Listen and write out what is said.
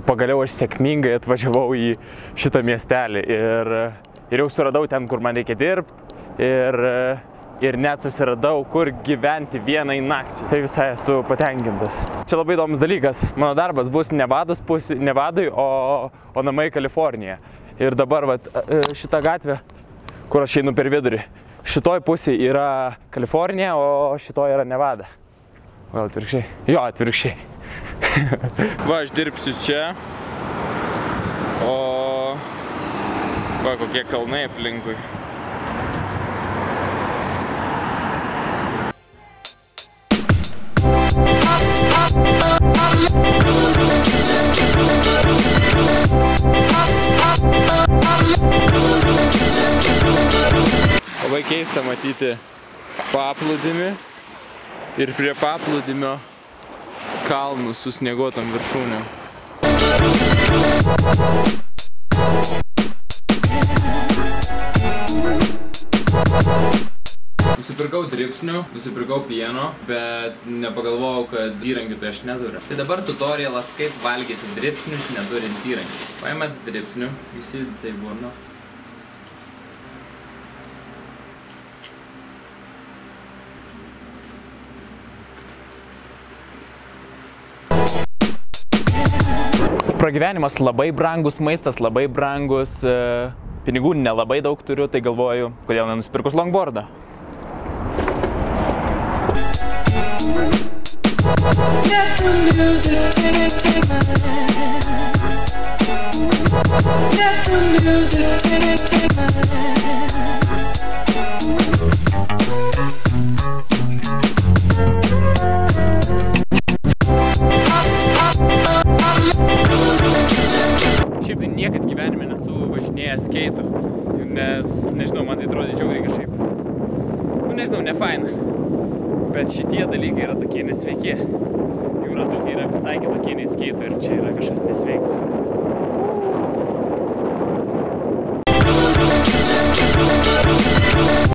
Pagaliau aš sėkmingai atvažiavau į šitą miestelį ir jau suradau ten, kur man reikia dirbti ir net susiradau, kur gyventi vienai nakčiai. Tai visai esu patenkintas. Čia labai įdomus dalykas. Mano darbas bus Nevadoj, o namai Kalifornija. Ir dabar šita gatvė, kur aš einu per vidurį, šitoj pusėje yra Kalifornija, o šitoj yra Nevada. Gal atvirkščiai? Jo, atvirkščiai. Va, aš dirbsiu čia, o va, kokie kalnai aplinkui. Labai keista matyti paplūdimį ir prie paplūdimio kalnus su snieguotom viršūnėm. Nusipirkau dribsnių, nusipirkau pieno, bet nepagalvojau, kad įrankių tai aš neturiu. Tai dabar tutorialas, kaip valgyti dribsnius neturint įrankių. Paimat dribsnių, visi tai burno. Pragyvenimas labai brangus, maistas labai brangus, pinigų nelabai daug turiu, tai galvoju, kodėl nenusipirkus longboardą. Šiaip tai niekad gyvenime nesu važinėjęs skeitų, nes, nežinau, man tai atrodė žiauriai kažkaip. Nu, nežinau, ne faina. Bet šitie dalykai yra tokie nesveiki. Jų ratukai yra visai kitokie nei skeitų ir čia yra kažkas nesveika.